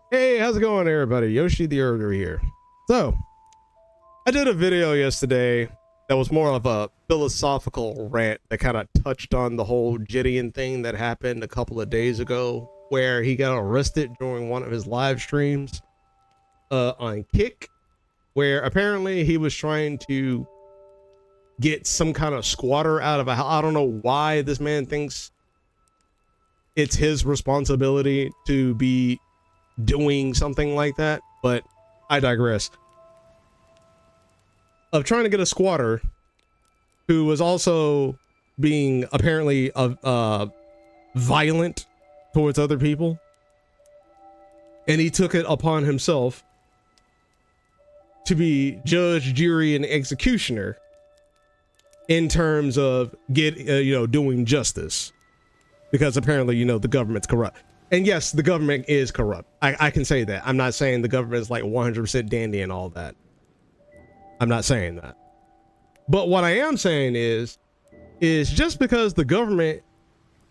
Hey, how's it going, everybody? Yoshi the Herder here. So, I did a video yesterday that was more of a philosophical rant that kind of touched on the whole Jidion thing that happened a couple of days ago, where he got arrested during one of his live streams on Kick, where apparently he was trying to get some kind of squatter out of a house. I don't know why this man thinks it's his responsibility to be doing something like that, but I digress. Of trying to get a squatter who was also being apparently violent towards other people, and he took it upon himself to be judge, jury, and executioner in terms of doing justice, because apparently the government's corrupt. And yes, the government is corrupt. I can say that. I'm not saying the government is like 100% dandy and all that. I'm not saying that. But what I am saying is just because the government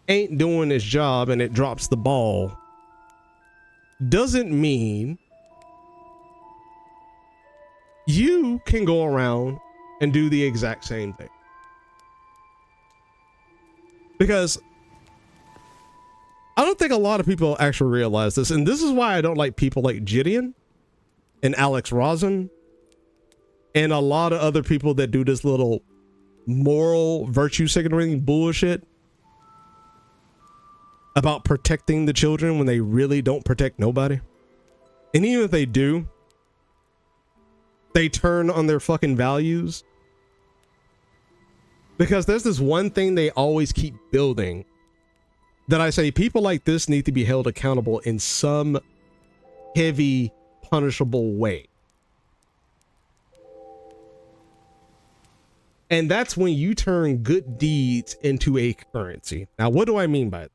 ain't doing its job and it drops the ball doesn't mean you can go around and do the exact same thing. Because I don't think a lot of people actually realize this, and this is why I don't like people like Jidion and Alex Rosin and a lot of other people that do this little moral virtue signaling bullshit about protecting the children when they really don't protect nobody. And even if they do, they turn on their fucking values. Because there's this one thing they always keep building that I say people like this need to be held accountable in some heavy, punishable way. And that's when you turn good deeds into a currency. Now, what do I mean by that?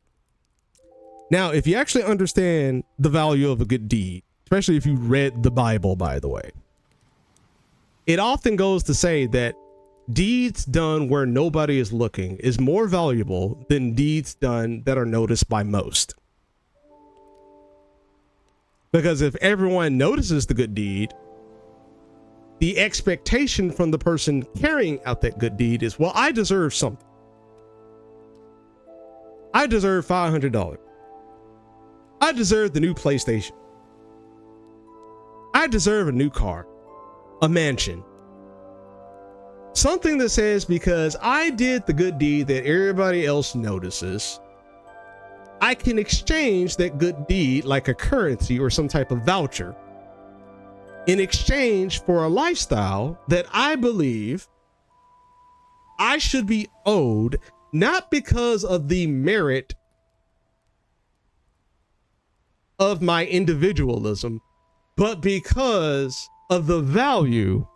Now, if you actually understand the value of a good deed, especially if you read the Bible, by the way, it often goes to say that deeds done where nobody is looking is more valuable than deeds done that are noticed by most. Because if everyone notices the good deed, the expectation from the person carrying out that good deed is, well, I deserve something. I deserve $500. I deserve the new PlayStation. I deserve a new car, a mansion. Something that says, because I did the good deed that everybody else notices, I can exchange that good deed like a currency or some type of voucher in exchange for a lifestyle that I believe I should be owed, not because of the merit of my individualism, but because of the value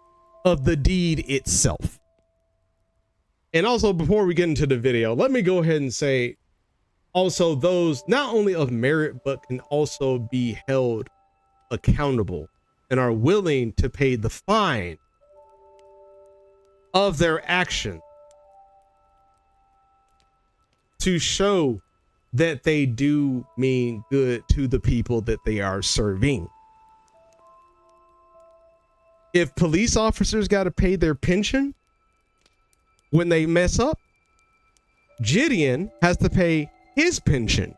of the deed itself. And also, before we get into the video, let me go ahead and say also those not only of merit, but can also be held accountable and are willing to pay the fine of their action to show that they do mean good to the people that they are serving. If police officers got to pay their pension when they mess up, Jidion has to pay his pension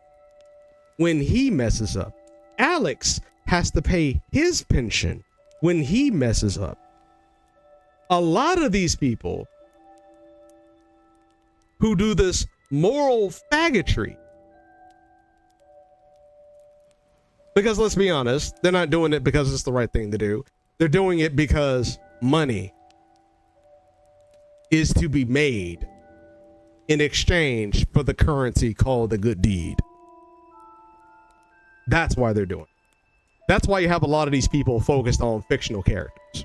when he messes up. Alex has to pay his pension when he messes up. A lot of these people who do this moral faggotry, because let's be honest, they're not doing it because it's the right thing to do. They're doing it because money is to be made in exchange for the currency called the good deed. That's why they're doing it. That's why you have a lot of these people focused on fictional characters.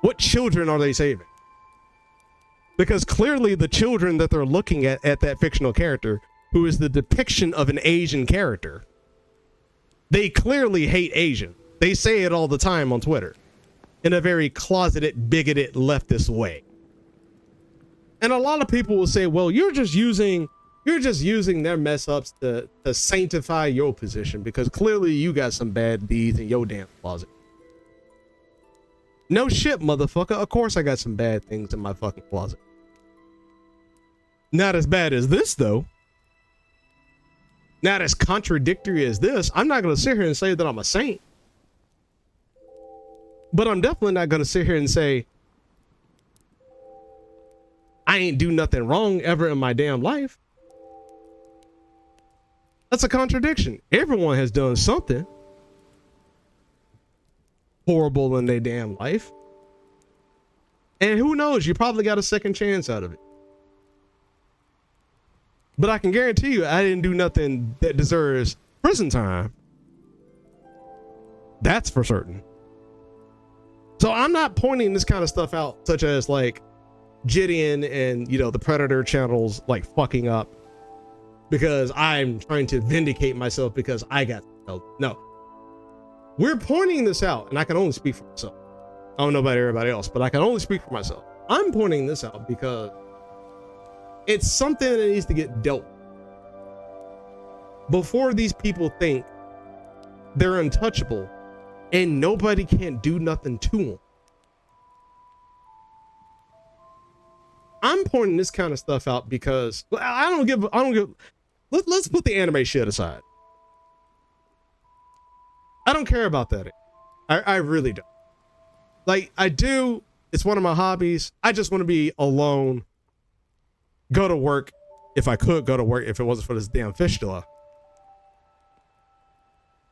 What children are they saving? Because clearly the children that they're looking at that fictional character, who is the depiction of an Asian character, they clearly hate Asians. They say it all the time on Twitter in a very closeted, bigoted, leftist way. And a lot of people will say, well, you're just using You're just using their mess ups to sanctify your position because clearly you got some bad deeds in your damn closet. No shit, motherfucker. Of course I got some bad things in my fucking closet. Not as bad as this, though. Not as contradictory as this. I'm not going to sit here and say that I'm a saint. But I'm definitely not going to sit here and say I ain't do nothing wrong ever in my damn life. That's a contradiction. Everyone has done something horrible in their damn life. And who knows, you probably got a second chance out of it. But I can guarantee you I didn't do nothing that deserves prison time. That's for certain. So I'm not pointing this kind of stuff out, such as like Jidion and, you know, the Predator channels like fucking up because I'm trying to vindicate myself because I got held. No, we're pointing this out, and I can only speak for myself. I don't know about everybody else, but I can only speak for myself. I'm pointing this out because it's something that needs to get dealt with before these people think they're untouchable and nobody can do nothing to them. I'm pointing this kind of stuff out because I don't give, let's put the anime shit aside. I don't care about that. I really don't. Like, I do, it's one of my hobbies. I just want to be alone, go to work. If I could go to work, if it wasn't for this damn fistula,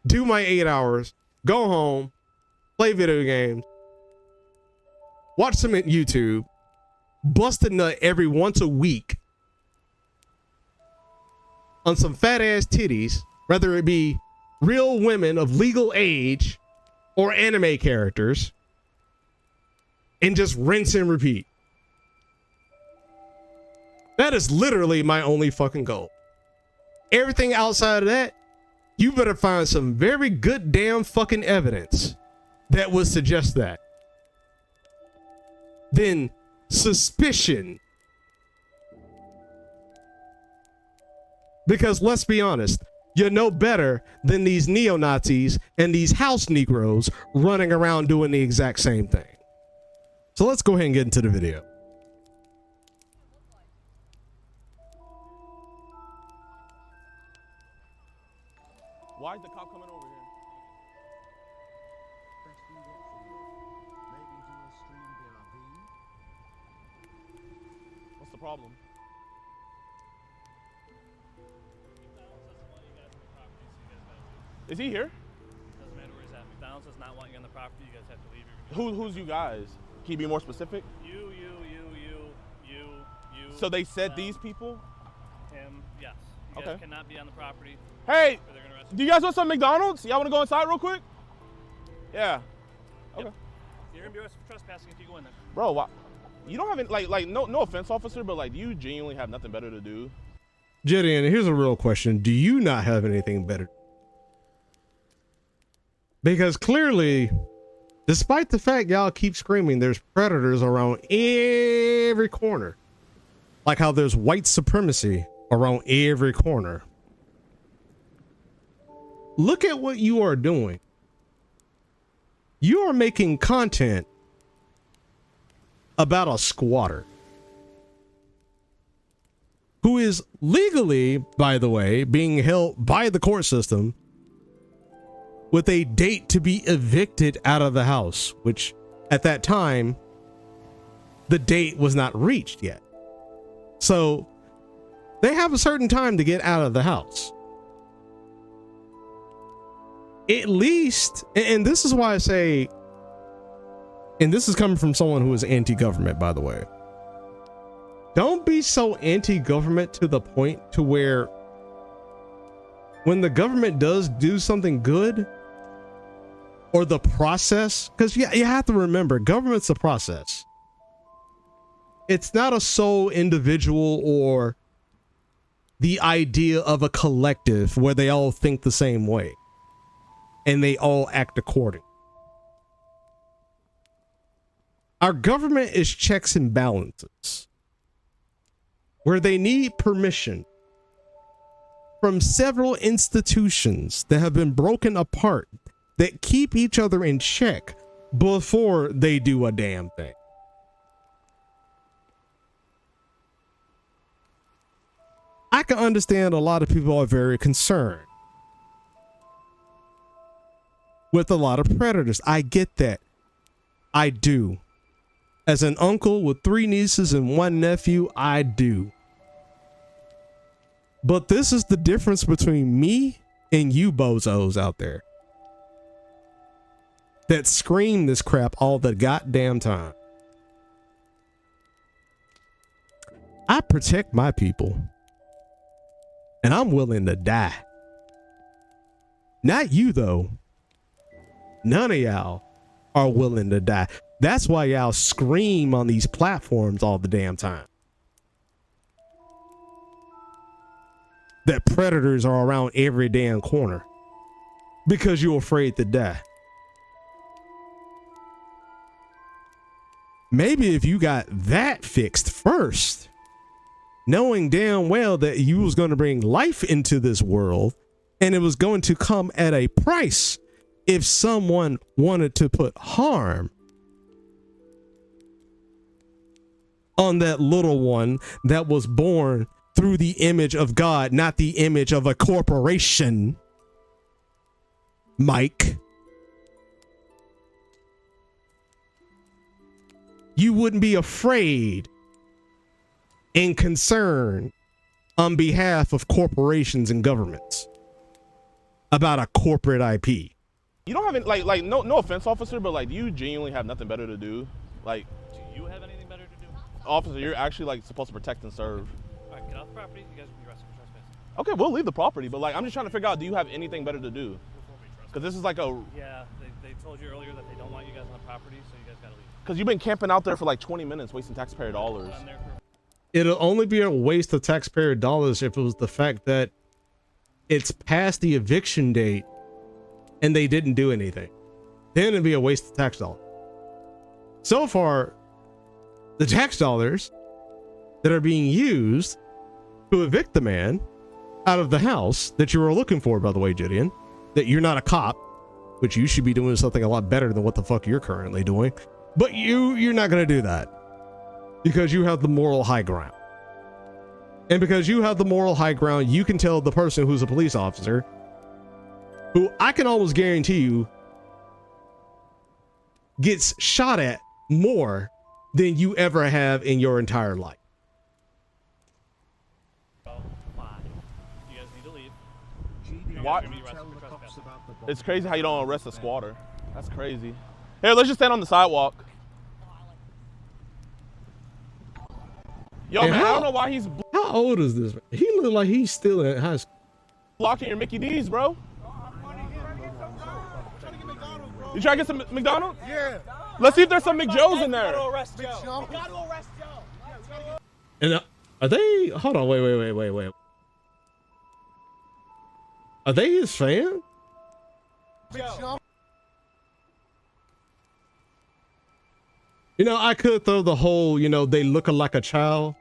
do my 8 hours, go home, play video games, watch some YouTube, bust a nut every once a week on some fat ass titties, whether it be real women of legal age or anime characters, and just rinse and repeat. That is literally my only fucking goal. Everything outside of that, you better find some very good damn fucking evidence that would suggest that. Then suspicion. Because let's be honest, you're no better than these neo-Nazis and these house Negroes running around doing the exact same thing. So let's go ahead and get into the video. Why is the cop coming over here? What's the problem? Is he here? Doesn't matter where he's at. McDonald's does not want you on the property. You guys have to leave. Who's you guys? Can you be more specific? You. So they said these people? Him, yes. You guys cannot be on the property. Hey, Or they're gonna arrest do you guys want some McDonald's? Y'all want to go inside real quick? Yeah. Okay. Yep. You're gonna be arrested for trespassing if you go in there. Bro, why? You don't have any, like no offense, officer, but like, do you genuinely have nothing better to do? Jidion, here's a real question. Do you not have anything better? Because clearly, despite the fact y'all keep screaming, there's predators around every corner. Like how there's white supremacy around every corner. Look at what you are doing. You are making content about a squatter who is legally, by the way, being held by the court system with a date to be evicted out of the house, which at that time, the date was not reached yet. So they have a certain time to get out of the house. At least, and this is why I say, and this is coming from someone who is anti-government, by the way. Don't be so anti-government to the point to where when the government does do something good, or the process, because you have to remember, government's a process. It's not a sole individual or the idea of a collective where they all think the same way and they all act according. Our government is checks and balances where they need permission from several institutions that have been broken apart that keep each other in check before they do a damn thing. I can understand a lot of people are very concerned with a lot of predators. I get that. I do. As an uncle with 3 nieces and 1 nephew, I do. But this is the difference between me and you bozos out there that scream this crap all the goddamn time. I protect my people, and I'm willing to die. Not you, though. None of y'all are willing to die. That's why y'all scream on these platforms all the damn time that predators are around every damn corner because you're afraid to die. Maybe if you got that fixed first, knowing damn well that you was going to bring life into this world and it was going to come at a price if someone wanted to put harm on that little one that was born through the image of God, not the image of a corporation, Mike. You wouldn't be afraid and concerned on behalf of corporations and governments about a corporate IP. You don't have any, like no offense, officer, but like, do you genuinely have nothing better to do? Like, Do you have anything better to do? officer, you're actually like supposed to protect and serve. All right, get off the property. You guys will be arrested for trespassing. Okay, we'll leave the property, but like, I'm just trying to figure out, do you have anything better to do? Because this is like a, Yeah, they told you earlier that they don't want you guys on the property, so you guys gotta leave. because you've been camping out there for like 20 minutes, wasting taxpayer dollars. I'm there for It'll only be a waste of taxpayer dollars if it was the fact that it's past the eviction date and they didn't do anything. Then it'd be a waste of tax dollars. So far, the tax dollars that are being used to evict the man out of the house that you were looking for, by the way, Jidion, that you're not a cop, which you should be doing something a lot better than what the fuck you're currently doing. But you're not going to do that because you have the moral high ground. And because you have the moral high ground, you can tell the person who's a police officer, who I can almost guarantee you gets shot at more than you ever have in your entire life. about 5. You guys need to leave. Jidion, Why- can you tell the cops about the bomb? It's crazy how you don't arrest a squatter. That's crazy. Here, let's just stand on the sidewalk. Yo, And man, I how- don't know why he's How old is this man? He look like he's still in high school. blocking your Mickey D's, bro. You trying to get some McDonald's? Yeah. Let's see if there's some McJoes in there. And are they? Hold on, wait. Are they his fan? You know, I could throw the whole, you know, they look like a child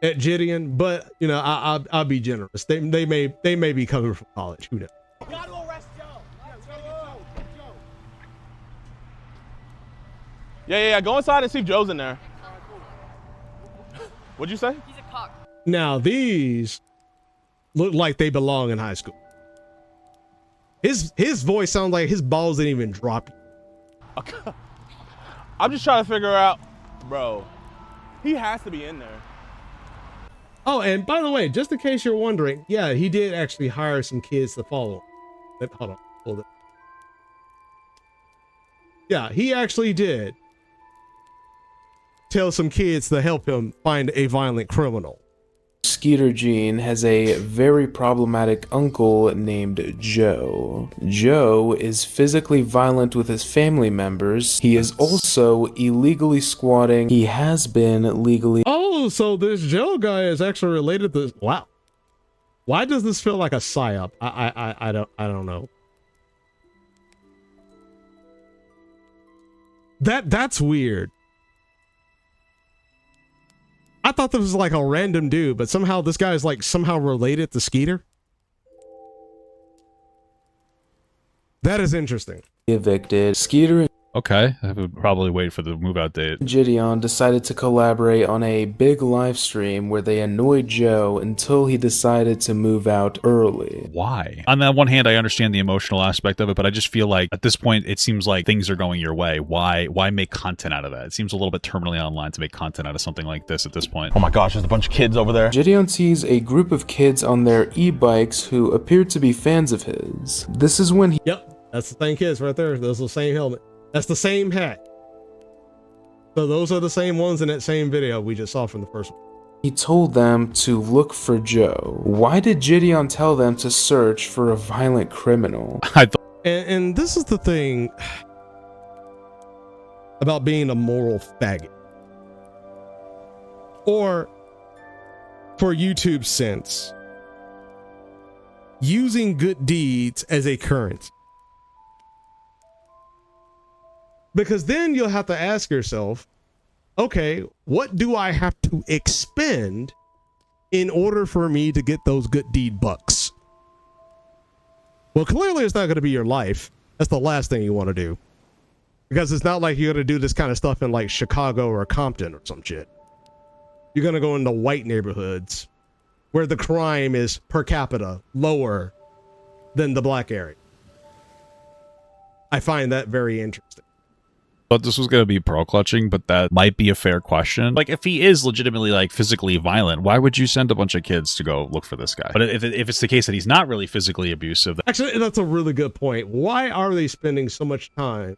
at Jidion, but you know, I'll be generous. They may be coming from college. Who knows? Yeah. Go inside and see if Joe's in there. What'd you say? He's a cock. Now these look like they belong in high school. His voice sounds like his balls didn't even drop. I'm just trying to figure out, bro. He has to be in there. Oh, and by the way, just in case you're wondering, yeah, he did actually hire some kids to follow him. Hold it. Yeah, he actually did tell some kids to help him find a violent criminal. Skeeter Jean has a very problematic uncle named Joe. Joe is physically violent with his family members. He is also illegally squatting. He has been legally. Oh, so this Joe guy is actually related to. Wow. Why does this feel like a psyop? I don't know. That's weird. I thought this was like a random dude, but somehow this guy is like somehow related to Skeeter. That is interesting. Evicted. Skeeter Okay, I would probably wait for the move out date. and Jidion decided to collaborate on a big live stream where they annoyed Joe until he decided to move out early. Why? On that one hand, I understand the emotional aspect of it, but I just feel like at this point, it seems like things are going your way. Why make content out of that? It seems a little bit terminally online to make content out of something like this at this point. Oh my gosh, there's a bunch of kids over there. Jidion sees a group of kids on their e-bikes who appeared to be fans of his. This is when he Yep, that's the same kids right there. Those are the same helmet. That's the same hat. So those are the same ones in that same video we just saw from the first one. told them to look for Joe. Why did Jidion tell them to search for a violent criminal? I thought And this is the thing about being a moral faggot. Or, for YouTube's sense, using good deeds as a currency. Because then you'll have to ask yourself, okay, what do I have to expend in order for me to get those good deed bucks? Well, clearly it's not going to be your life. That's the last thing you want to do. Because it's not like you're going to do this kind of stuff in like Chicago or Compton or some shit. You're going to go into white neighborhoods where the crime is per capita lower than the black area. I find that very interesting. this was going to be pearl clutching, but that might be a fair question. Like, if he is legitimately, like, physically violent, why would you send a bunch of kids to go look for this guy? But if it's the case that he's not really physically abusive... Actually, that's a really good point. Why are they spending so much time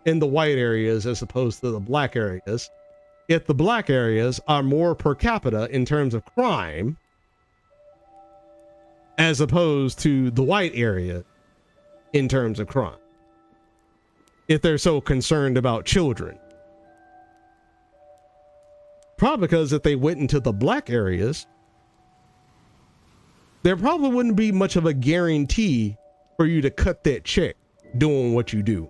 in the white areas as opposed to the black areas? If the black areas are more per capita in terms of crime, as opposed to the white area in terms of crime. If they're so concerned about children. Probably because if they went into the black areas, there probably wouldn't be much of a guarantee for you to cut that check doing what you do.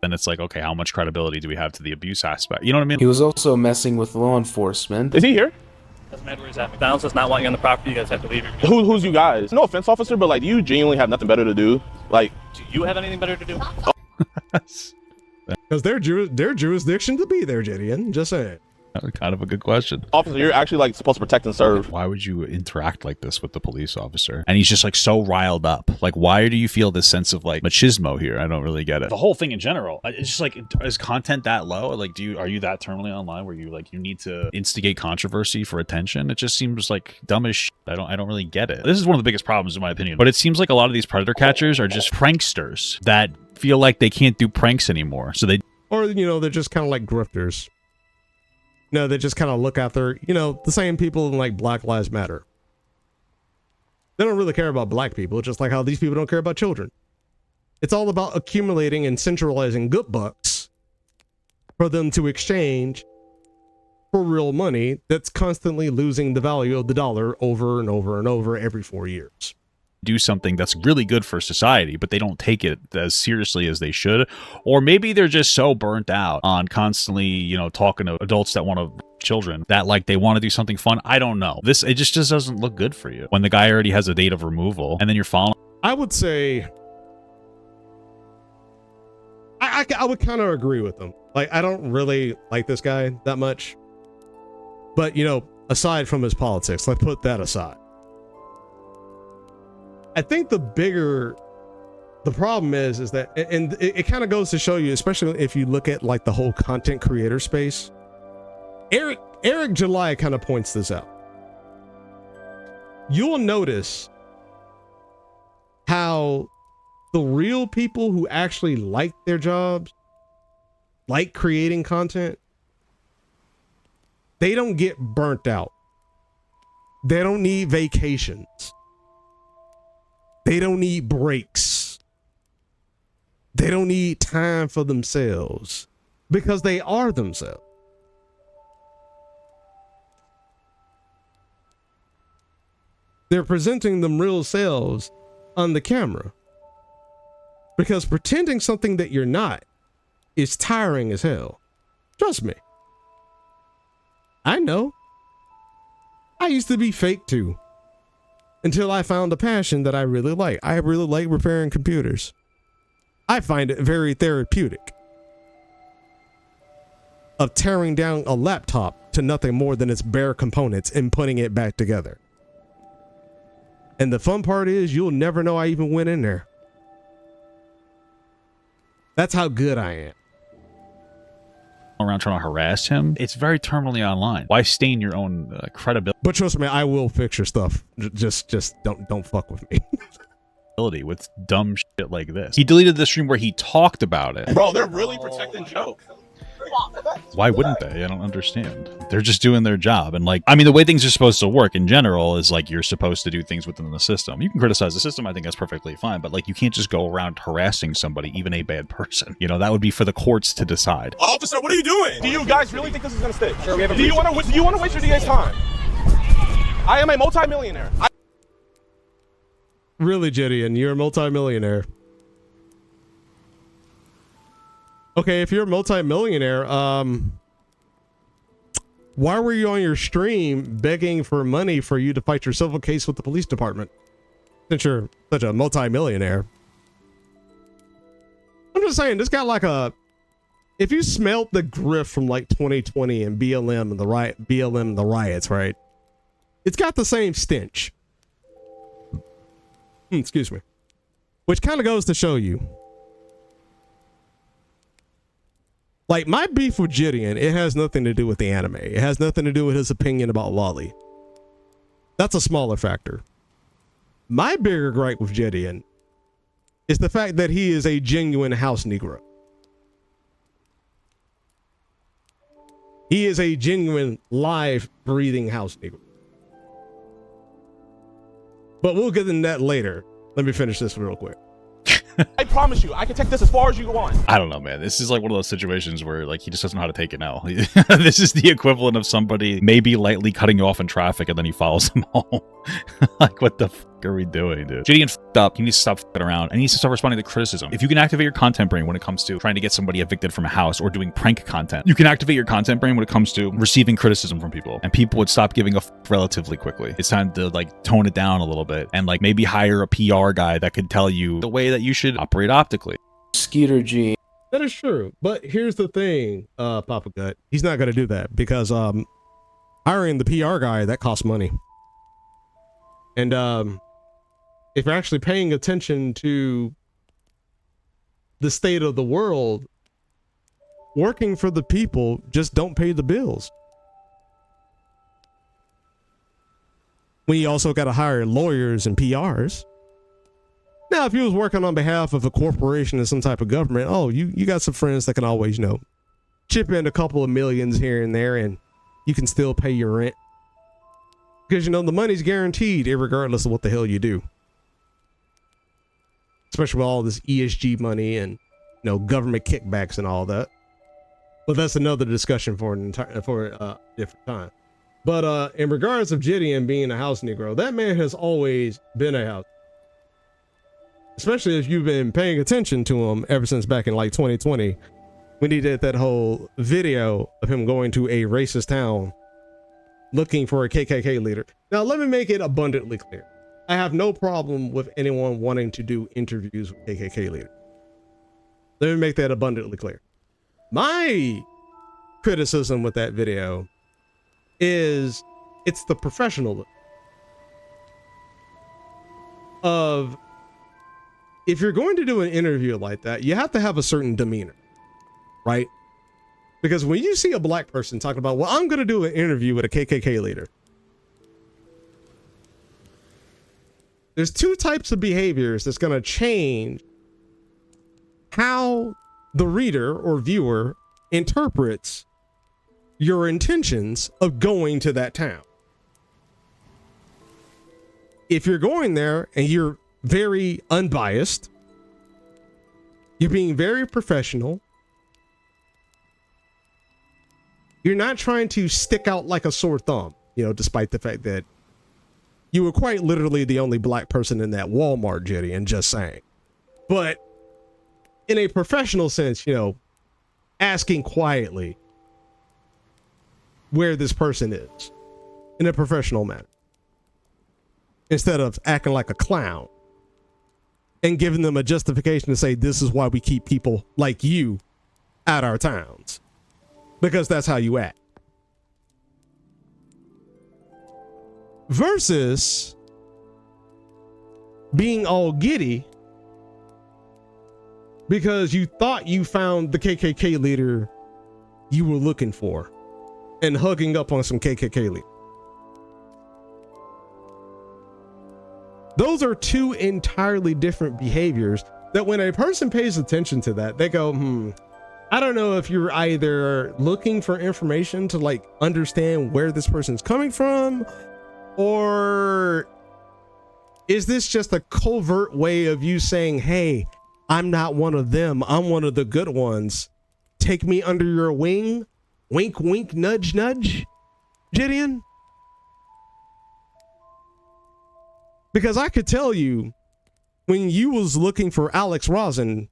Then it's like, okay, how much credibility do we have to the abuse aspect? You know what I mean? He was also messing with law enforcement. Is he here? Doesn't matter where he's at. McDonald's does not want you on the property. You guys have to leave. Who's you guys? No offense, officer, but like, do you genuinely have nothing better to do? Like, Do you have anything better to do? Because their jurisdiction to be there, Jidion. Just saying. Kind of a good question. officer, you're actually like supposed to protect and serve. Why would you interact like this with the police officer? And he's just like so riled up. Like, why do you feel this sense of like machismo here? I don't really get it. The whole thing in general, it's just like, is content that low? Like, are you that terminally online where you like, you need to instigate controversy for attention? It just seems like dumb as shit. I don't really get it. This is one of the biggest problems in my opinion. But it seems like a lot of these predator catchers are just pranksters that feel like they can't do pranks anymore. So they, Or, you know, they're just kind of like grifters. No, they just kind of look after, you know, the same people in like Black Lives Matter. They don't really care about black people, just like how these people don't care about children. It's all about accumulating and centralizing good bucks for them to exchange for real money that's constantly losing the value of the dollar over and over and over every 4 years. do something that's really good for society, but they don't take it as seriously as they should. Or maybe they're just so burnt out on constantly, you know, talking to adults that want to children that like they want to do something fun. I don't know. It just doesn't look good for you when the guy already has a date of removal and then you're following. I would say I would kind of agree with them. Like, I don't really like this guy that much, but you know, aside from his politics, let's put that aside. I think the problem is that, and it kind of goes to show you, especially if you look at like the whole content creator space. Eric July kind of points this out. You'll notice how the real people who actually like their jobs, like creating content, they don't get burnt out. They don't need vacations. They don't need breaks. They don't need time for themselves because they are themselves. They're presenting them real selves on the camera because pretending something that you're not is tiring as hell. Trust me. I know. I used to be fake too. Until I found a passion that I really like. I really like repairing computers. I find it very therapeutic. Of tearing down a laptop to nothing more than its bare components and putting it back together. And the fun part is you'll never know I even went in there. That's how good I am. Around trying to harass him. It's very terminally online. Why stain your own credibility But trust me, I will fix your stuff. Just don't fuck with me. with dumb shit like this? He deleted the stream where he talked about it. Bro, they're really protecting Joe. Why wouldn't they? I don't understand. They're just doing their job. And like, I mean, the way things are supposed to work in general is like you're supposed to do things within the system. You can criticize the system. I think that's perfectly fine. But like, you can't just go around harassing somebody, even a bad person. You know, that would be for the courts to decide. Officer, what are you doing? Do you guys really think this is gonna stick? Sure, do you want to waste your DA's time? I am a multimillionaire. Really, Jidion, you're a multimillionaire. Okay, if you're a multimillionaire, why were you on your stream begging for money for you to fight your civil case with the police department? Since you're such a multimillionaire. I'm just saying, this got like a... If you smelt the grift from like 2020 and BLM and the riots, right? It's got the same stench. Excuse me. Which kind of goes to show you. Like, my beef with Jidion, it has nothing to do with the anime. It has nothing to do with his opinion about Lolly. That's a smaller factor. My bigger gripe with Jidion is the fact that he is a genuine house Negro. He is a genuine, live, breathing house Negro. But we'll get into that later. Let me finish this real quick. I promise you, I can take this as far as you want. I don't know, man. This is like one of those situations where like he just doesn't know how to take it now. This is the equivalent of somebody maybe lightly cutting you off in traffic and then he follows him home. Like, what the fuck are we doing, dude? Jidion fucked up. He needs to stop fucking around and he needs to start responding to criticism. If you can activate your content brain when it comes to trying to get somebody evicted from a house or doing prank content, you can activate your content brain when it comes to receiving criticism from people, and people would stop giving a fuck relatively quickly. It's time to like tone it down a little bit and like maybe hire a PR guy that could tell you the way that you should operate optically. Skeeter G. That is true. But here's the thing, Papa Gut. He's not going to do that because hiring the PR guy, that costs money. And if you're actually paying attention to the state of the world, working for the people just don't pay the bills. When you also got to hire lawyers and PRs. Now, if you was working on behalf of a corporation or some type of government, oh, you got some friends that can always, you know, chip in a couple of millions here and there and you can still pay your rent. Because, you know, the money's guaranteed regardless of what the hell you do. Especially with all this ESG money and, you know, government kickbacks and all that. But that's another discussion for a different time. But in regards of Jidion being a house Negro, that man has always been a house. Especially if you've been paying attention to him ever since back in like 2020, when he did that whole video of him going to a racist town looking for a KKK leader. Now, let me make it abundantly clear. I have no problem with anyone wanting to do interviews with KKK leaders. Let me make that abundantly clear. My criticism with that video is it's the professionalism of, if you're going to do an interview like that, you have to have a certain demeanor, right? Because when you see a black person talking about, well, I'm going to do an interview with a KKK leader, there's two types of behaviors that's going to change how the reader or viewer interprets your intentions of going to that town. If you're going there and you're very unbiased, you're being very professional, you're not trying to stick out like a sore thumb, you know, despite the fact that you were quite literally the only black person in that Walmart, Jidion, just saying. But in a professional sense, you know, asking quietly where this person is in a professional manner instead of acting like a clown and giving them a justification to say this is why we keep people like you at our towns, because that's how you act. Versus being all giddy because you thought you found the KKK leader you were looking for and hugging up on some KKK leader. Those are two entirely different behaviors that when a person pays attention to that, they go, I don't know if you're either looking for information to like understand where this person's coming from, or is this just a covert way of you saying, hey, I'm not one of them, I'm one of the good ones. Take me under your wing. Wink, wink, nudge, nudge, Jidion. Because I could tell you when you was looking for Alex Rosin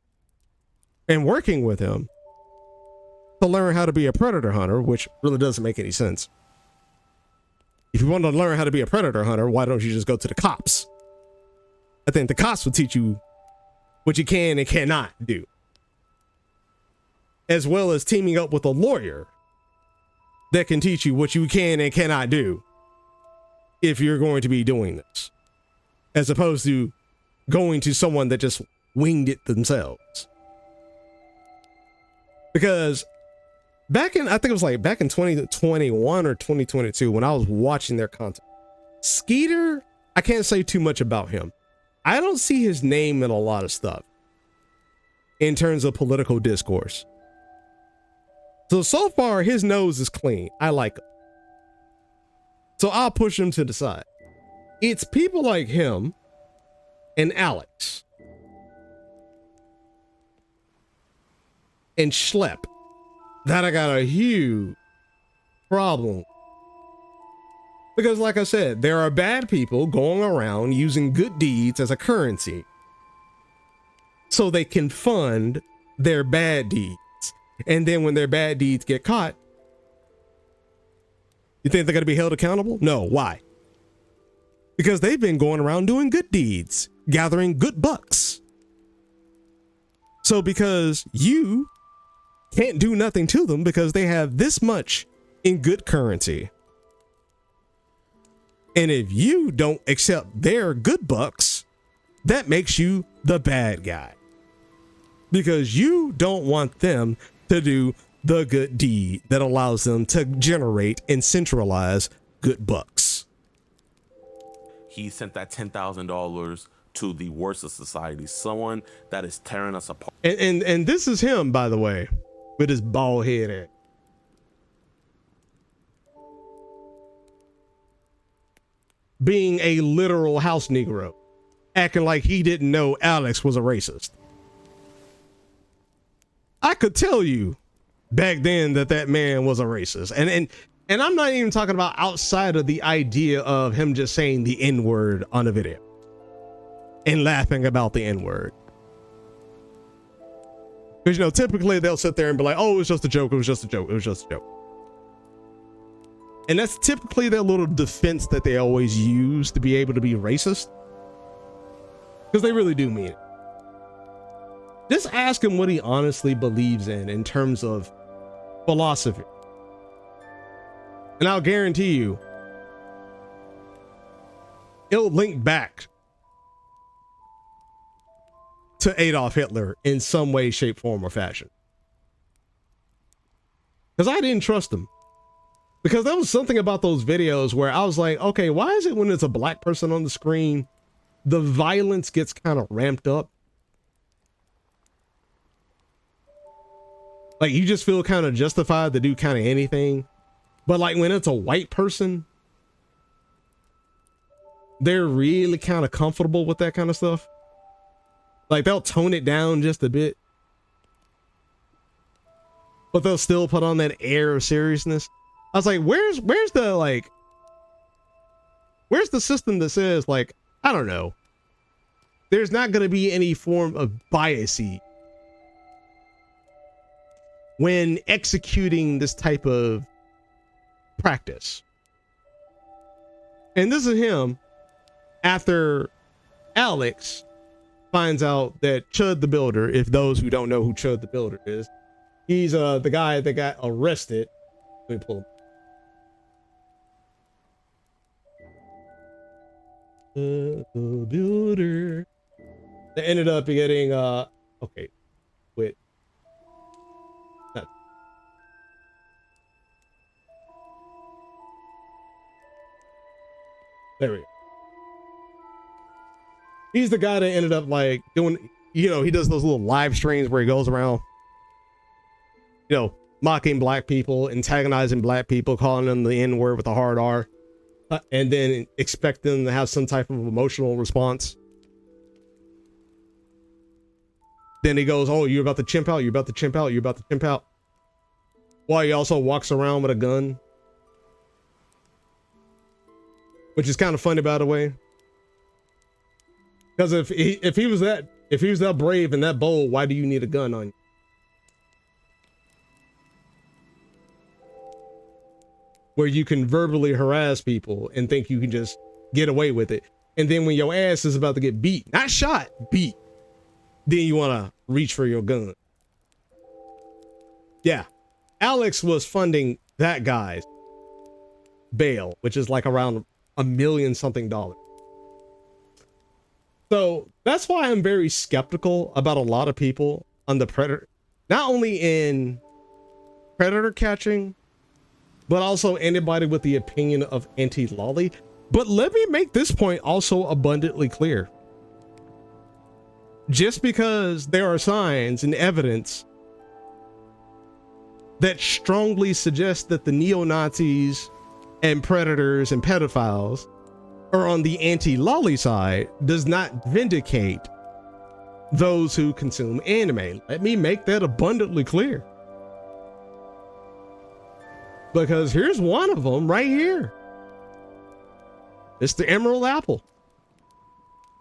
and working with him to learn how to be a predator hunter, which really doesn't make any sense. If you want to learn how to be a predator hunter, why don't you just go to the cops? I think the cops will teach you what you can and cannot do, as well as teaming up with a lawyer that can teach you what you can and cannot do if you're going to be doing this, as opposed to going to someone that just winged it themselves. Because back in 2021 or 2022, when I was watching their content, Skeeter, I can't say too much about him. I don't see his name in a lot of stuff in terms of political discourse. So far, his nose is clean. I like him. So I'll push him to the side. It's people like him and Alex and Schlepp that I got a huge problem. Because like I said, there are bad people going around using good deeds as a currency so they can fund their bad deeds. And then when their bad deeds get caught, you think they're going to be held accountable? No. Why? Because they've been going around doing good deeds, gathering good bucks. So because you can't do nothing to them because they have this much in good currency, and if you don't accept their good bucks, that makes you the bad guy because you don't want them to do the good deed that allows them to generate and centralize good bucks. He sent that $10,000 to the worst of society, someone that is tearing us apart. And this is him, by the way, with his bald head. Being a literal house Negro, acting like he didn't know Alex was a racist. I could tell you back then that man was a racist. And I'm not even talking about outside of the idea of him just saying the N-word on a video and laughing about the N-word. Because, you know, typically they'll sit there and be like, oh, it was just a joke. It was just a joke. It was just a joke. And that's typically their little defense that they always use to be able to be racist. Because they really do mean it. Just ask him what he honestly believes in terms of philosophy. And I'll guarantee you, it'll link back to Adolf Hitler in some way, shape, form, or fashion. Because I didn't trust him. Because there was something about those videos where I was like, okay, why is it when it's a black person on the screen, the violence gets kind of ramped up? Like, you just feel kind of justified to do kind of anything. But like when it's a white person, they're really kind of comfortable with that kind of stuff. Like they'll tone it down just a bit, but they'll still put on that air of seriousness. I was like, where's the system that says, like, I don't know, there's not going to be any form of biasy when executing this type of practice? And this is him after Alex finds out that Chud the Builder, if those who don't know who Chud the Builder is, he's the guy that got arrested. Let me pull him. The Builder. They ended up getting okay. Wait. There we go. He's the guy that ended up like doing, you know, he does those little live streams where he goes around, you know, mocking black people, antagonizing black people, calling them the N-word with a hard R, and then expect them to have some type of emotional response. Then he goes, oh, you're about to chimp out, you're about to chimp out, you're about to chimp out. While he also walks around with a gun. Which is kind of funny, by the way. Because if he was that brave and that bold, why do you need a gun on you? Where you can verbally harass people and think you can just get away with it. And then when your ass is about to get beat, not shot, beat, then you want to reach for your gun. Yeah. Alex was funding that guy's bail, which is like around $1 million something. So that's why I'm very skeptical about a lot of people on the predator, not only in predator catching, but also anybody with the opinion of anti-lolly. But let me make this point also abundantly clear. Just because there are signs and evidence that strongly suggest that the neo-Nazis and predators and pedophiles are on the anti-lolly side does not vindicate those who consume anime. Let me make that abundantly clear. Because here's one of them right here. It's the Emerald Apple,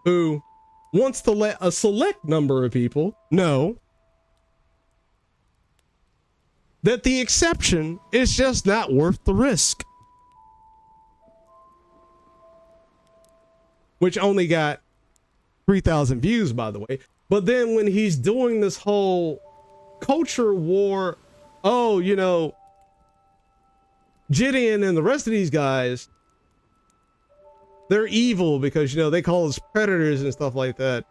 who wants to let a select number of people know that the exception is just not worth the risk. Which only got 3,000 views, by the way. But then when he's doing this whole culture war, oh, you know, Jidion and the rest of these guys, they're evil because, you know, they call us predators and stuff like that.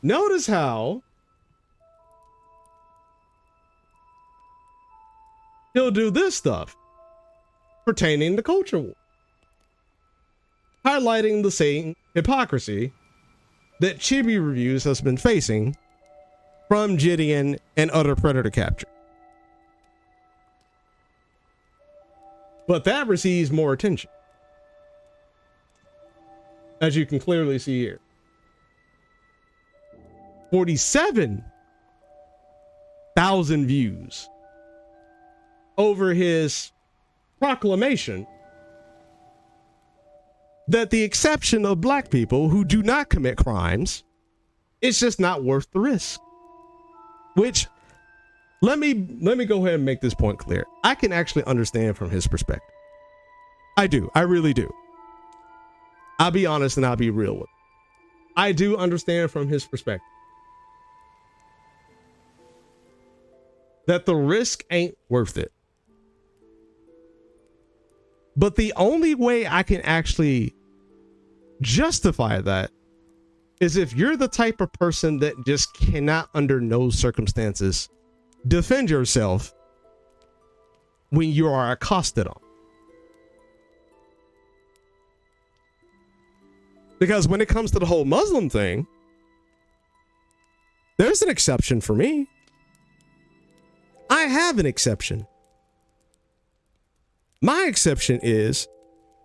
Notice how he'll do this stuff pertaining to culture war, highlighting the same hypocrisy that Chibi Reviews has been facing from Jidion and other predator capture. But that receives more attention, as you can clearly see here. 47,000 views over his proclamation that the exception of black people who do not commit crimes is just not worth the risk. Which, let me go ahead and make this point clear. I can actually understand from his perspective. I do. I really do. I'll be honest and I'll be real with it. I do understand from his perspective that the risk ain't worth it. But the only way I can actually justify that is if you're the type of person that just cannot, under no circumstances, defend yourself when you are accosted on. Because when it comes to the whole Muslim thing, there's an exception for me. I have an exception. My exception is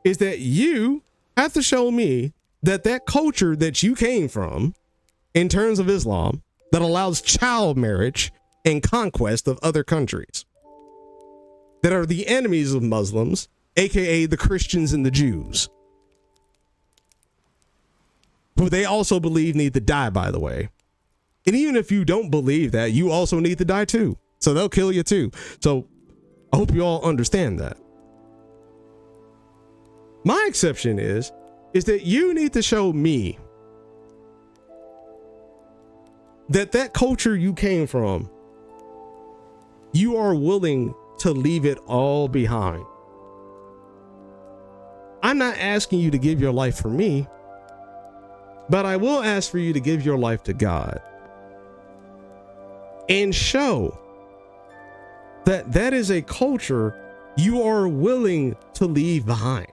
that you have to show me that that culture that you came from in terms of Islam that allows child marriage and conquest of other countries that are the enemies of Muslims, aka the Christians and the Jews, who they also believe need to die, by the way. And even if you don't believe that, you also need to die too. So they'll kill you too. So I hope you all understand that. My exception is that you need to show me that culture you came from, you are willing to leave it all behind. I'm not asking you to give your life for me, but I will ask for you to give your life to God and show that that is a culture you are willing to leave behind.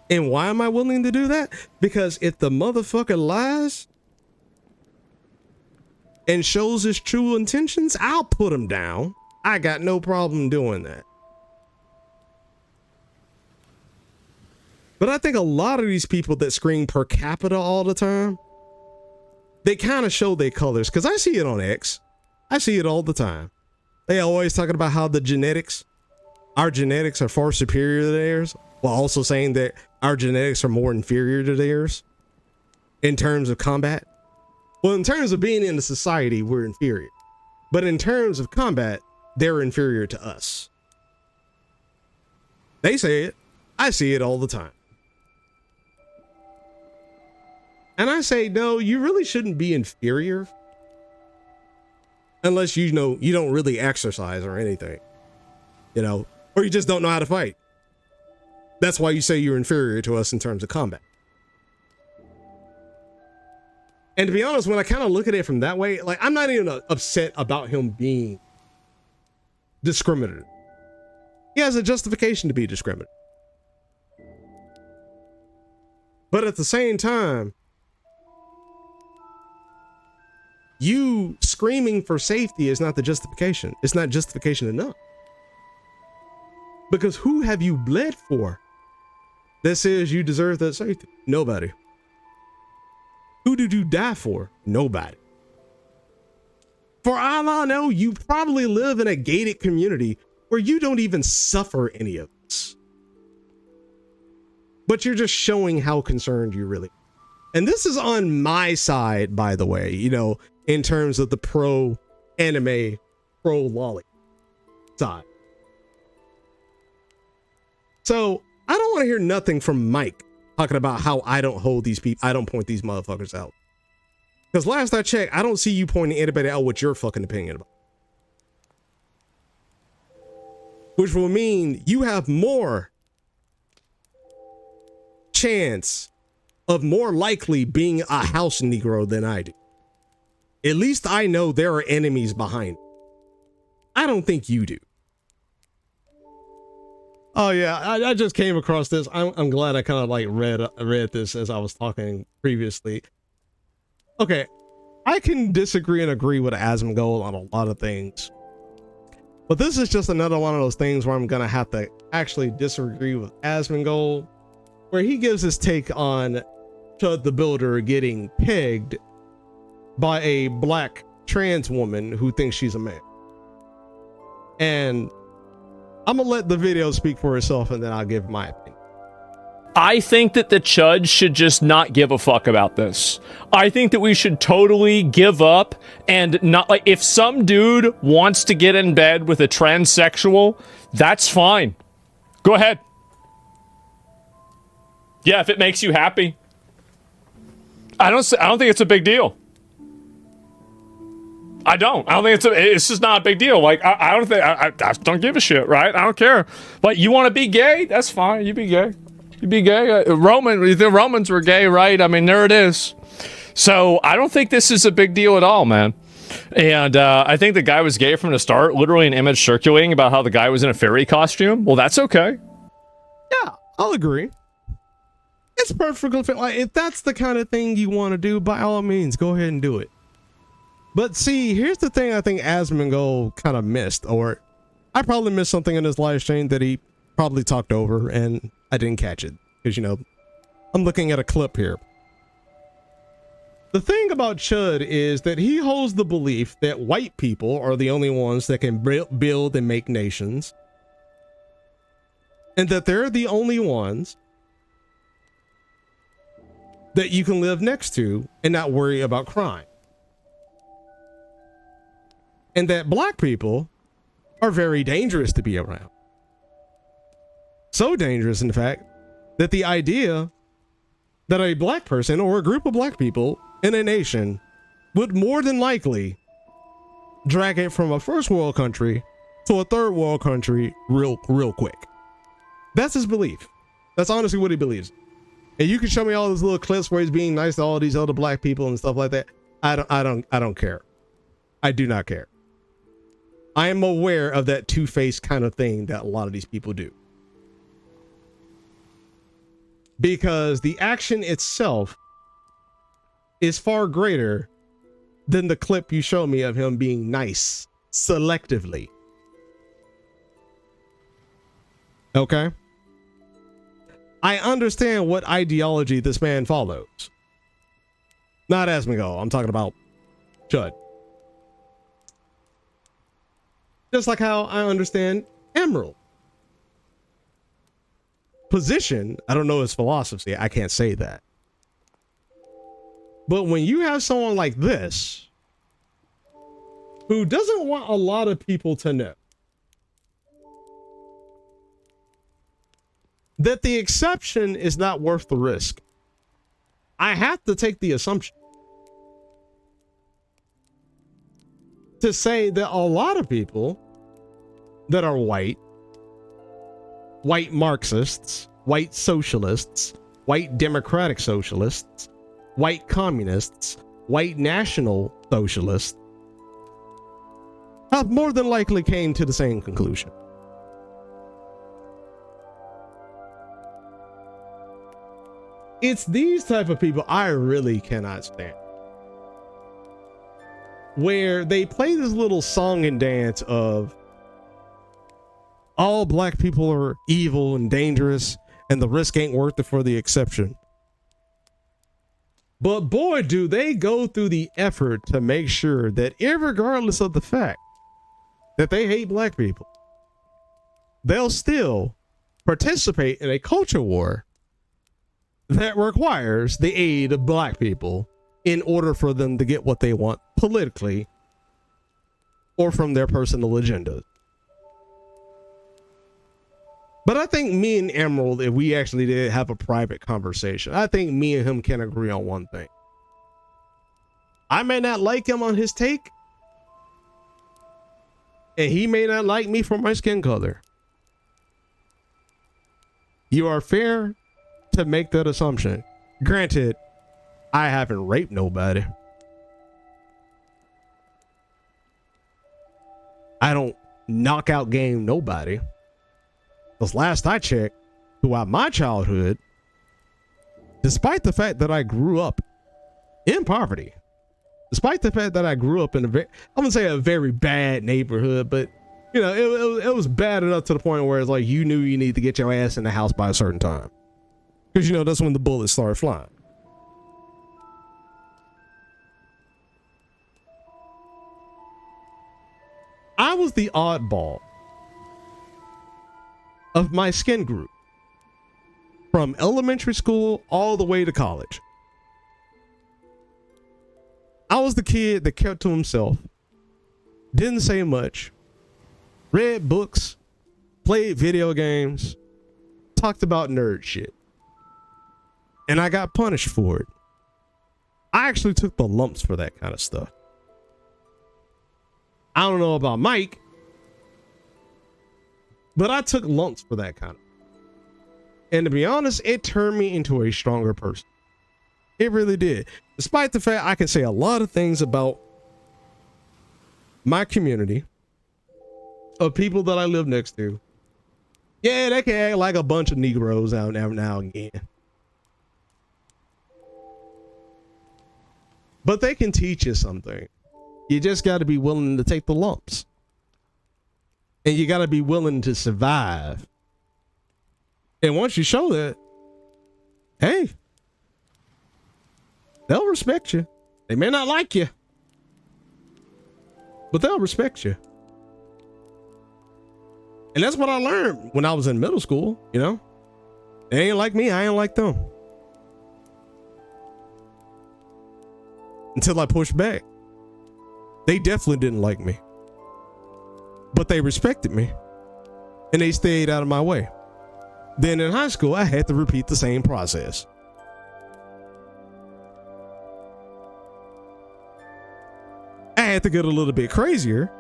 And why am I willing to do that? Because if the motherfucker lies and shows his true intentions, I'll put him down. I got no problem doing that. But I think a lot of these people that scream per capita all the time, they kind of show their colors. Because I see it on X. I see it all the time. They always talking about how our genetics are far superior to theirs, while also saying that our genetics are more inferior to theirs in terms of combat. Well, in terms of being in the society, we're inferior. But in terms of combat, they're inferior to us. They say it. I see it all the time. And I say, no, you really shouldn't be inferior unless you don't really exercise or anything, or you just don't know how to fight. That's why you say you're inferior to us in terms of combat. And to be honest, when I kind of look at it from that way, like, I'm not even upset about him being discriminative. He has a justification to be discriminative. But at the same time, you screaming for safety is not the justification. It's not justification enough. Because who have you bled for that says you deserve that safety? Nobody. Who did you die for? Nobody. For all I know, you probably live in a gated community where you don't even suffer any of this. But you're just showing how concerned you really are. And this is on my side, by the way, in terms of the pro anime, pro lolly side. So I don't want to hear nothing from Mike talking about how I don't hold these people. I don't point these motherfuckers out. Because last I checked, I don't see you pointing anybody out what your fucking opinion about. Which will mean you have more chance of more likely being a house Negro than I do. At least I know there are enemies behind it. I don't think you do. Oh yeah, I just came across this. I'm glad I kind of like read this as I was talking previously. Okay, I can disagree and agree with Asmongold on a lot of things, but this is just another one of those things where I'm gonna have to actually disagree with Asmongold, where he gives his take on Chud the Builder getting pegged by a black trans woman who thinks she's a man. And I'm gonna let the video speak for itself and then I'll give my opinion. I think that the Chud should just not give a fuck about this. I think that we should totally give up and not, like, if some dude wants to get in bed with a transsexual, that's fine. Go ahead. Yeah, if it makes you happy. I don't think it's a big deal. I don't think it's just not a big deal. Like, I don't think, I don't give a shit, right? I don't care. But you want to be gay? That's fine. You be gay. You be gay. The Romans were gay, right? I mean, there it is. So I don't think this is a big deal at all, man. And I think the guy was gay from the start. Literally an image circulating about how the guy was in a fairy costume. Well, that's okay. Yeah, I'll agree. It's perfectly fine. Like, if that's the kind of thing you want to do, by all means, go ahead and do it. But see, here's the thing I think Asmongold kind of missed, or I probably missed something in his live stream that he probably talked over and I didn't catch it. Because, I'm looking at a clip here. The thing about Chud is that he holds the belief that white people are the only ones that can build and make nations. And that they're the only ones that you can live next to and not worry about crime. And that black people are very dangerous to be around. So dangerous, in fact, that the idea that a black person or a group of black people in a nation would more than likely drag it from a first world country to a third world country real quick. That's his belief. That's honestly what he believes. And you can show me all those little clips where he's being nice to all these other black people and stuff like that. I don't care. I do not care. I am aware of that two-faced kind of thing that a lot of these people do. Because the action itself is far greater than the clip you show me of him being nice selectively. Okay? I understand what ideology this man follows. Not Asmongold, I'm talking about Judd. Just like how I understand Emerald. Position, I don't know his philosophy, I can't say that. But when you have someone like this, who doesn't want a lot of people to know that the exception is not worth the risk, I have to take the assumption to say that a lot of people that are white Marxists, white socialists, white democratic socialists, white communists, white national socialists have more than likely came to the same conclusion. It's these type of people I really cannot stand. Where they play this little song and dance of all black people are evil and dangerous and the risk ain't worth it for the exception. But boy, do they go through the effort to make sure that irregardless of the fact that they hate black people, they'll still participate in a culture war that requires the aid of black people in order for them to get what they want politically or from their personal agendas. But I think me and Emerald, if we actually did have a private conversation, I think me and him can agree on one thing. I may not like him on his take, and he may not like me for my skin color. You are fair to make that assumption. Granted, I haven't raped nobody. I don't knockout game nobody. Because last I checked, throughout my childhood, despite the fact that I grew up in poverty, despite the fact that I grew up in I wouldn't say a very bad neighborhood, but you know, it was bad enough to the point where it's like you knew you need to get your ass in the house by a certain time. Because you know, that's when the bullets start flying. I was the oddball of my skin group from elementary school all the way to college. I was the kid that kept to himself, didn't say much, read books, played video games, talked about nerd shit. And I got punished for it. I actually took the lumps for that kind of stuff. I don't know about Mike, but I took lumps for that kind of. And to be honest, it turned me into a stronger person. It really did. Despite the fact I can say a lot of things about my community of people that I live next to. Yeah, they can act like a bunch of Negroes out now and again. But they can teach you something. You just got to be willing to take the lumps. And you got to be willing to survive. And once you show that, hey, they'll respect you. They may not like you, but they'll respect you. And that's what I learned when I was in middle school, you know? They ain't like me, I ain't like them. Until I pushed back. They definitely didn't like me. But they respected me. And they stayed out of my way. Then in high school, I had to repeat the same process. I had to get a little bit crazier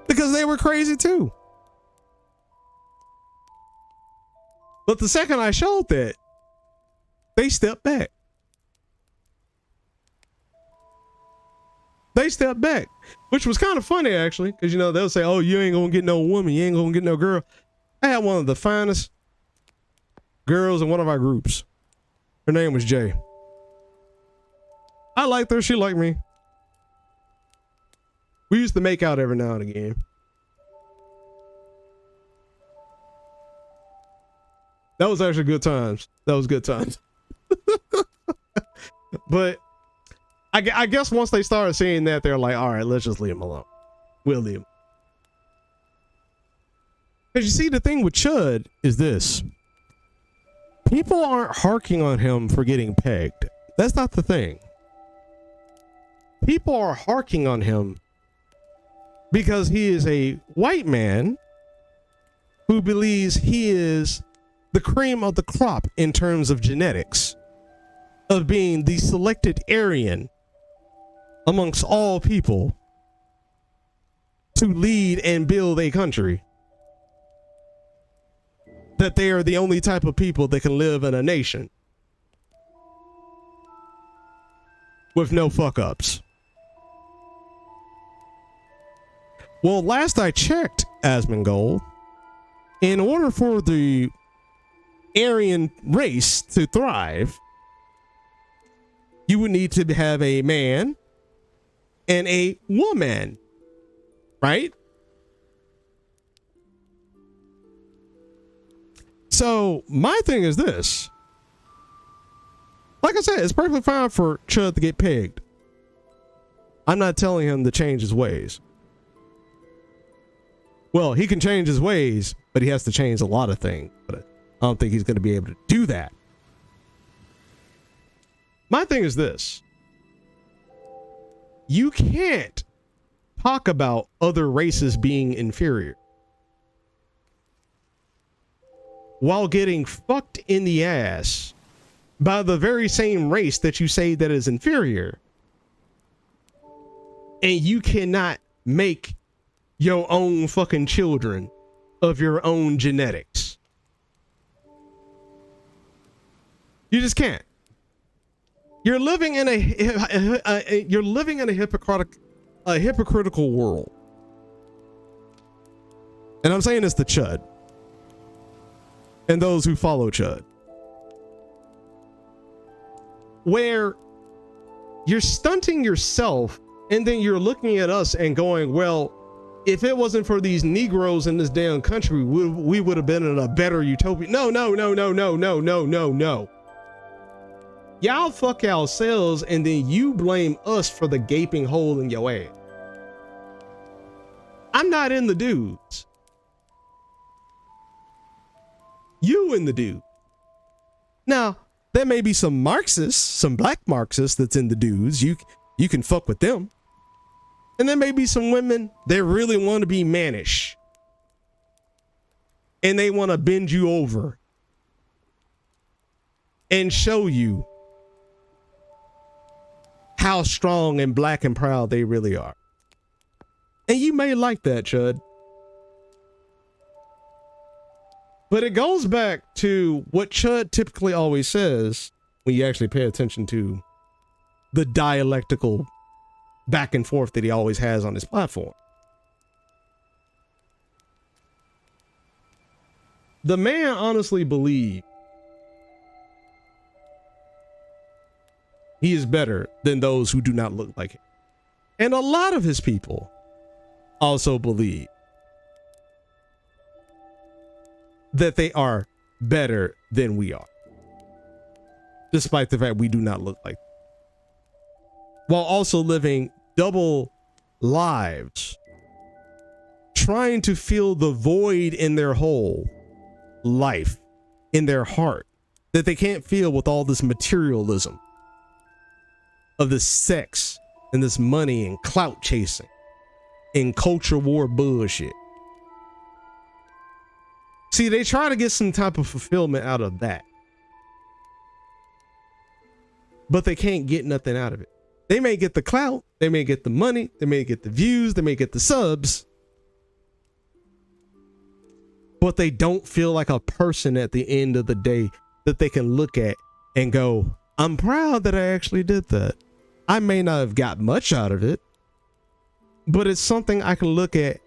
because they were crazy too. But the second I showed that, they stepped back. They stepped back, which was kind of funny actually, because you know they'll say, "Oh, you ain't gonna get no woman, you ain't gonna get no girl." I had one of the finest girls in one of our groups. Her name was Jay. I liked her, she liked me. We used to make out every now and again. That was actually good times. That was good times. But I guess once they started seeing that, they're like, all right, let's just leave him alone. We'll leave him. Because you see, the thing with Chud is this. People aren't harking on him for getting pegged. That's not the thing. People are harking on him because he is a white man who believes he is the cream of the crop in terms of genetics, of being the selected Aryan amongst all people to lead and build a country. That they are the only type of people that can live in a nation with no fuck ups. Well, last I checked, Asmongold, in order for the Aryan race to thrive, you would need to have a man and a woman, right? So my thing is this. Like I said, it's perfectly fine for Chud to get pegged. I'm not telling him to change his ways. Well, he can change his ways, but he has to change a lot of things. But I don't think he's going to be able to do that. My thing is this. You can't talk about other races being inferior while getting fucked in the ass by the very same race that you say that is inferior. And you cannot make your own fucking children of your own genetics. You just can't. You're living in a hypocritical world. And I'm saying this to Chud and those who follow Chud, where you're stunting yourself and then you're looking at us and going, well, if it wasn't for these Negroes in this damn country, we would have been in a better utopia. No. Y'all fuck ourselves and then you blame us for the gaping hole in your ass. I'm not in the dudes. You in the dude. Now, there may be some Marxists, some black Marxists that's in the dudes. You can fuck with them. And there may be some women that really want to be mannish. And they want to bend you over and show you how strong and black and proud they really are. And you may like that, Chud. But it goes back to what Chud typically always says when you actually pay attention to the dialectical back and forth that he always has on his platform. The man honestly believes he is better than those who do not look like him. And a lot of his people also believe that they are better than we are, despite the fact we do not look like them, while also living double lives, trying to fill the void in their whole life, in their heart, that they can't feel with all this materialism of this sex and this money and clout chasing and culture war bullshit. See, they try to get some type of fulfillment out of that, but they can't get nothing out of it. They may get the clout, they may get the money, they may get the views, they may get the subs, but they don't feel like a person at the end of the day that they can look at and go, I'm proud that I actually did that. I may not have got much out of it, but it's something I can look at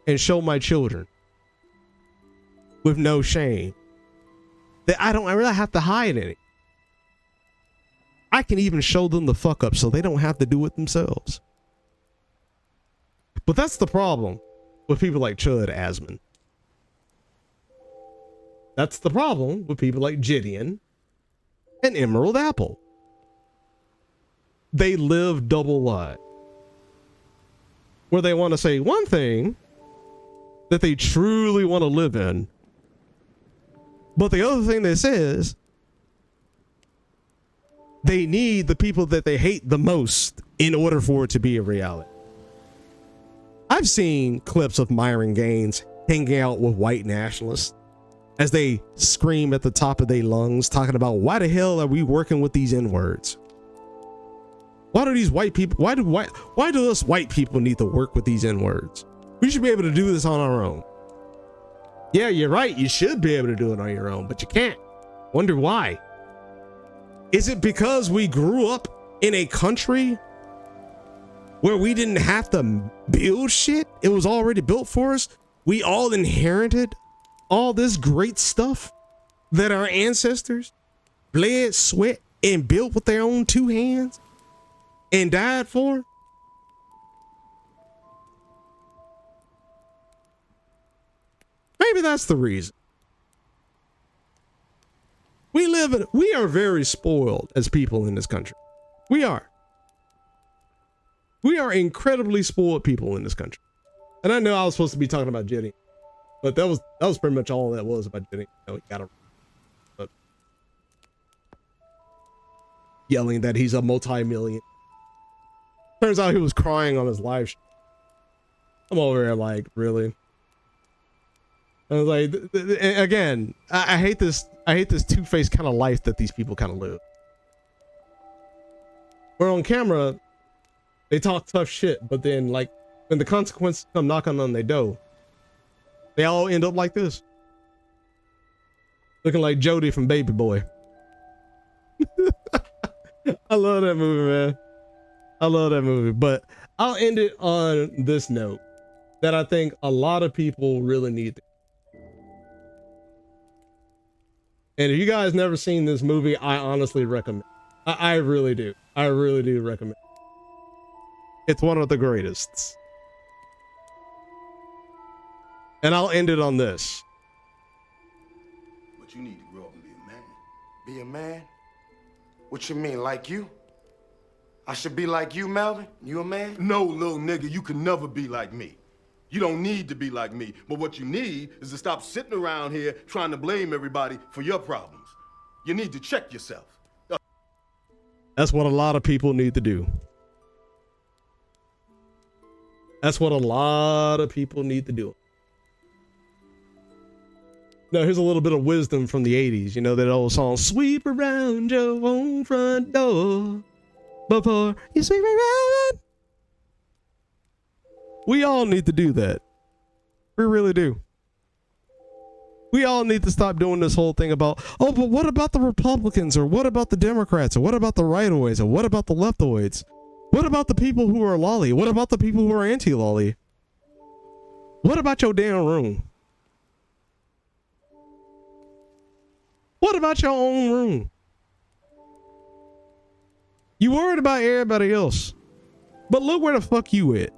and show my children with no shame that I really have to hide any. I can even show them the fuck up so they don't have to do it themselves. But that's the problem with people like Chud Asman. That's the problem with people like Jidion and Emerald Apple. They live double lives, where they want to say one thing that they truly want to live in, but the other thing they say is they need the people that they hate the most in order for it to be a reality. I've seen clips of Myron Gaines hanging out with white nationalists as they scream at the top of their lungs, talking about why the hell are we working with these N-words? Why do these white people, why do us white people need to work with these N-words? We should be able to do this on our own. Yeah, you're right. You should be able to do it on your own, but you can't. Wonder why? Is it because we grew up in a country where we didn't have to build shit? It was already built for us. We all inherited all this great stuff that our ancestors bled, sweat, and built with their own two hands and died for. Maybe that's the reason. We are very spoiled as people in this country. We are incredibly spoiled people in this country. And I know I was supposed to be talking about Jidion, but that was pretty much all that was about Jidion. You know, he got yelling that he's a multi-million. Turns out he was crying on his live show. I'm over there like, really? I was like, again, I hate this two-faced kind of life that these people kind of live. Where on camera, they talk tough shit, but then like when the consequences come knocking on their door, they all end up like this. Looking like Jody from Baby Boy. I love that movie, man. I love that movie, but I'll end it on this note that I think a lot of people really need. And if you guys never seen this movie, I honestly recommend. I really do. I really do recommend. It's one of the greatest. And I'll end it on this. But you need to grow up and be a man. Be a man? What you mean, like you? I should be like you, Melvin? You a man? No, little nigga, you can never be like me. You don't need to be like me, but what you need is to stop sitting around here trying to blame everybody for your problems. You need to check yourself. That's what a lot of people need to do. That's what a lot of people need to do. Now, here's a little bit of wisdom from the 80s. You know that old song, sweep around your own front door before you sweep around. We all need to do that. We really do. We all need to stop doing this whole thing about, oh, but what about the Republicans? Or what about the Democrats? Or what about the rightoids? Or what about the leftoids? What about the people who are lolly? What about the people who are anti-lolly? What about your damn room? What about your own room? You worried about everybody else, but look where the fuck you at.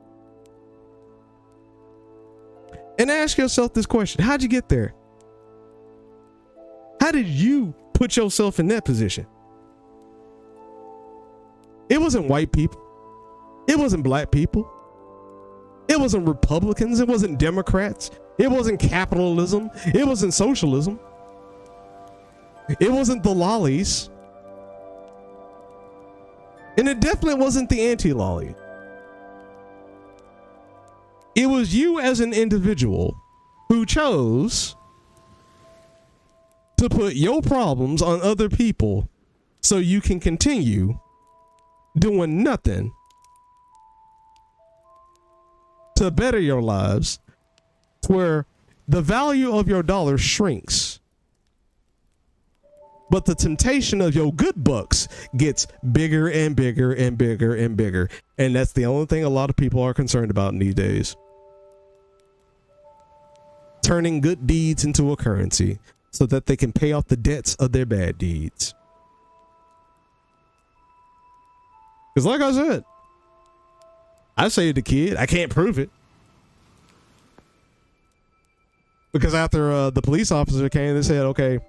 And ask yourself this question. How'd you get there? How did you put yourself in that position? It wasn't white people. It wasn't black people. It wasn't Republicans. It wasn't Democrats. It wasn't capitalism. It wasn't socialism. It wasn't the lollies. And it definitely wasn't the anti-lolly. It was you as an individual who chose to put your problems on other people so you can continue doing nothing to better your lives, where the value of your dollar shrinks, but the temptation of your good bucks gets bigger and bigger and bigger and bigger. And that's the only thing a lot of people are concerned about these days. Turning good deeds into a currency so that they can pay off the debts of their bad deeds. Because like I said, I saved a kid. I can't prove it. Because after the police officer came, they said, okay,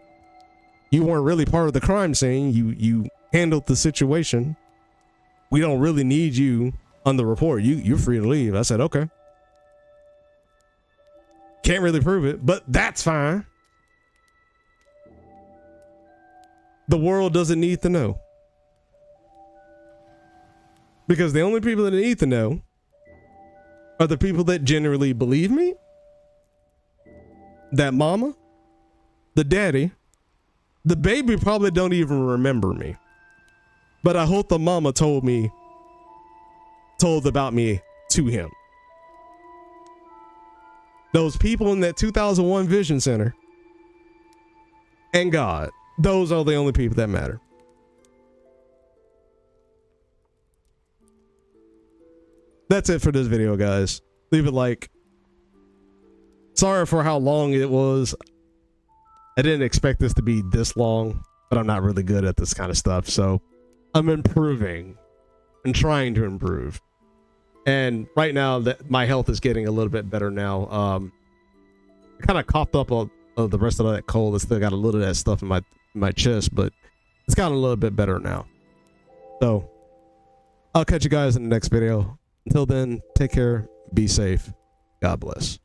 you weren't really part of the crime scene. You handled the situation. We don't really need you on the report. You're free to leave. I said, okay. Can't really prove it, but that's fine. The world doesn't need to know. Because the only people that need to know are the people that generally believe me, that mama, the daddy. The baby probably don't even remember me, but I hope the mama told about me to him. Those people in that 2001 Vision Center and God, those are the only people that matter. That's it for this video, guys. Leave it like. Sorry for how long it was. I didn't expect this to be this long, but I'm not really good at this kind of stuff. So I'm improving and trying to improve. And right now that my health is getting a little bit better now. I kind of coughed up the rest of that cold. I still got a little of that stuff in my chest, but it's gotten a little bit better now. So I'll catch you guys in the next video. Until then, take care, be safe. God bless.